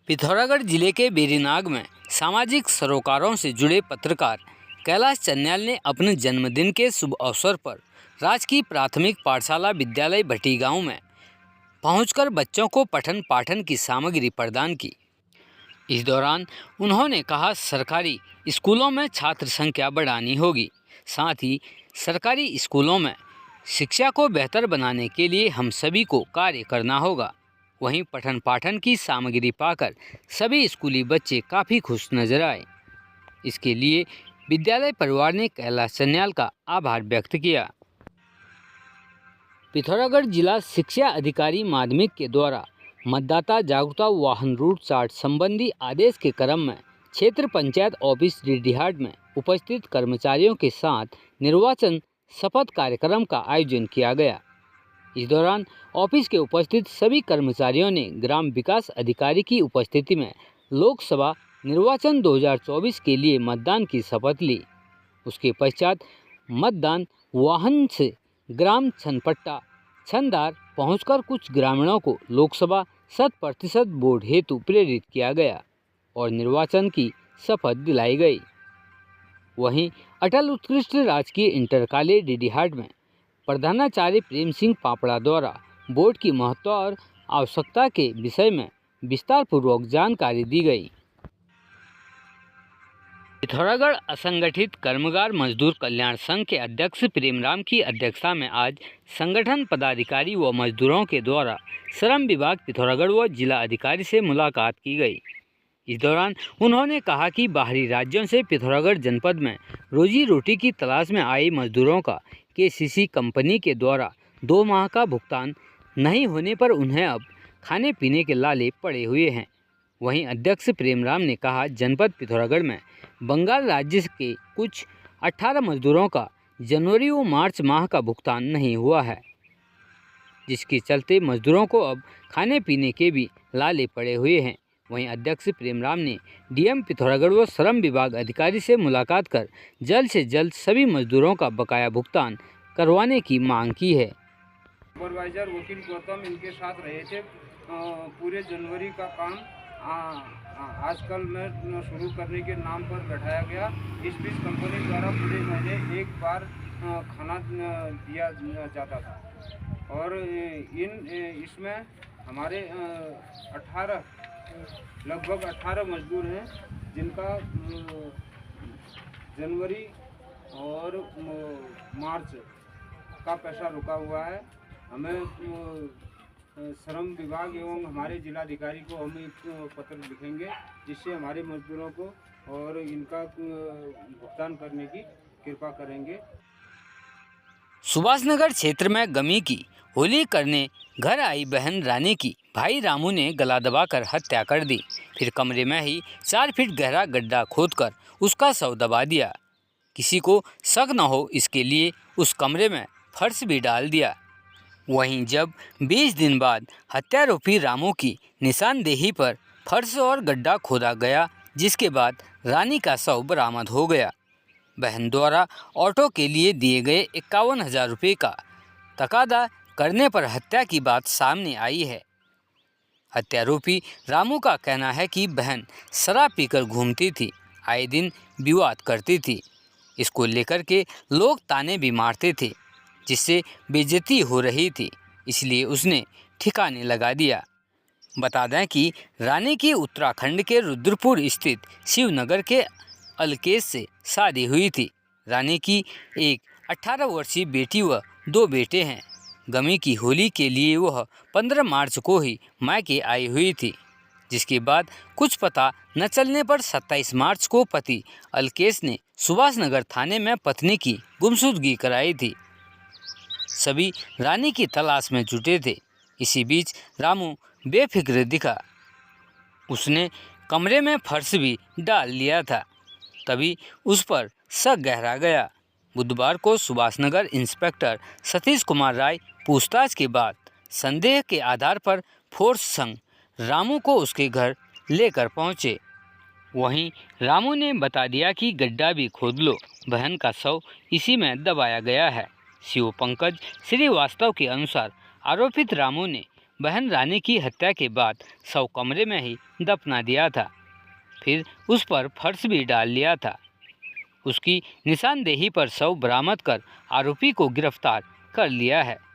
पिथौरागढ़ जिले के बेरीनाग में सामाजिक सरोकारों से जुड़े पत्रकार कैलाश चन्याल ने अपने जन्मदिन के शुभ अवसर पर राजकीय प्राथमिक पाठशाला विद्यालय भट्टी गांव में पहुंचकर बच्चों को पठन पाठन की सामग्री प्रदान की। इस दौरान उन्होंने कहा, सरकारी स्कूलों में छात्र संख्या बढ़ानी होगी, साथ ही सरकारी स्कूलों में शिक्षा को बेहतर बनाने के लिए हम सभी को कार्य करना होगा। वहीं पठन पाठन की सामग्री पाकर सभी स्कूली बच्चे काफ़ी खुश नजर आए। इसके लिए विद्यालय परिवार ने कैलाश चन्याल का आभार व्यक्त किया। पिथौरागढ़ जिला शिक्षा अधिकारी माध्यमिक के द्वारा मतदाता जागरूकता वाहन रूट चार्ट संबंधी आदेश के क्रम में क्षेत्र पंचायत ऑफिस डीडीहाट में उपस्थित कर्मचारियों के साथ निर्वाचन शपथ कार्यक्रम का आयोजन किया गया। इस दौरान ऑफिस के उपस्थित सभी कर्मचारियों ने ग्राम विकास अधिकारी की उपस्थिति में लोकसभा निर्वाचन 2024 के लिए मतदान की शपथ ली। उसके पश्चात मतदान वाहन से ग्राम छनपट्टा छनदार पहुंचकर कुछ ग्रामीणों को लोकसभा 100% वोट हेतु प्रेरित किया गया और निर्वाचन की शपथ दिलाई गई। वहीं अटल उत्कृष्ट राजकीय इंटर कॉलेज डीडीहाट में प्रधानाचार्य प्रेम सिंह पापड़ा द्वारा वोट की महत्व और आवश्यकता के विषय में विस्तार पूर्वक जानकारी दी गई। पिथौरागढ़ असंगठित कर्मगार मजदूर कल्याण संघ के अध्यक्ष प्रेमराम की अध्यक्षता में आज संगठन पदाधिकारी व मजदूरों के द्वारा श्रम विभाग पिथौरागढ़ व जिला अधिकारी से मुलाकात की गई। इस दौरान उन्होंने कहा कि बाहरी राज्यों से पिथौरागढ़ जनपद में रोजी रोटी की तलाश में आए मजदूरों का केसीसी कंपनी के द्वारा 2 माह का भुगतान नहीं होने पर उन्हें अब खाने पीने के लाले पड़े हुए हैं। वहीं अध्यक्ष प्रेमराम ने कहा, जनपद पिथौरागढ़ में बंगाल राज्य के कुछ 18 मजदूरों का जनवरी व मार्च माह का भुगतान नहीं हुआ है, जिसके चलते मजदूरों को अब खाने पीने के भी लाले पड़े हुए हैं। वहीं अध्यक्ष प्रेमराम ने डीएम पिथौरागढ़ व श्रम विभाग अधिकारी से मुलाकात कर जल्द से जल्द सभी मजदूरों का बकाया भुगतान करवाने की मांग की है। सुपरवाइजर वकील गौतम इनके साथ रहे थे। पूरे जनवरी का काम आजकल में शुरू करने के नाम पर बैठाया गया। इस बीच कंपनी द्वारा पूरे महीने एक बार खाना दिया जाता था और इसमें हमारे लगभग 18 मजदूर हैं, जिनका जनवरी और मार्च का पैसा रुका हुआ है। हमें श्रम विभाग एवं हमारे जिलाधिकारी को हम एक पत्र लिखेंगे, जिससे हमारे मजदूरों को और इनका भुगतान करने की कृपा करेंगे। सुभाषनगर क्षेत्र में गमी की होली करने घर आई बहन रानी की भाई रामू ने गला दबाकर हत्या कर दी। फिर कमरे में ही 4 फीट गहरा गड्ढा खोदकर उसका शव दबा दिया। किसी को शक न हो इसके लिए उस कमरे में फर्श भी डाल दिया। वहीं जब 20 दिन बाद हत्यारोपी रामू की निशानदेही पर फर्श और गड्ढा खोदा गया, जिसके बाद रानी का शव बरामद हो गया। बहन द्वारा ऑटो के लिए दिए गए 51,000 रुपये का तकादा करने पर हत्या की बात सामने आई है। हत्यारोपी रामू का कहना है कि बहन शराब पीकर घूमती थी, आए दिन विवाद करती थी। इसको लेकर के लोग ताने भी मारते थे, जिससे बेइज्जती हो रही थी, इसलिए उसने ठिकाने लगा दिया। बता दें कि रानी की उत्तराखंड के रुद्रपुर स्थित शिवनगर के अलकेश से शादी हुई थी। रानी की एक 18 वर्षीय बेटी व 2 बेटे हैं। गमी की होली के लिए वह 15 मार्च को ही मायके आई हुई थी, जिसके बाद कुछ पता न चलने पर 27 मार्च को पति अलकेश ने सुभाषनगर थाने में पत्नी की गुमशुदगी कराई थी। सभी रानी की तलाश में जुटे थे। इसी बीच रामू बेफिक्र दिखा। उसने कमरे में फर्श भी डाल लिया था, तभी उस पर शक गहरा गया। बुधवार को सुभाषनगर इंस्पेक्टर सतीश कुमार राय पूछताछ के बाद संदेह के आधार पर फोर्स संग रामू को उसके घर लेकर पहुंचे। वहीं रामू ने बता दिया कि गड्ढा भी खोद लो, बहन का शव इसी में दबाया गया है। शिव पंकज श्रीवास्तव के अनुसार आरोपित रामू ने बहन रानी की हत्या के बाद शव कमरे में ही दफना दिया था। फिर उस पर फर्श भी डाल लिया था। उसकी निशानदेही पर शव बरामद कर आरोपी को गिरफ्तार कर लिया है।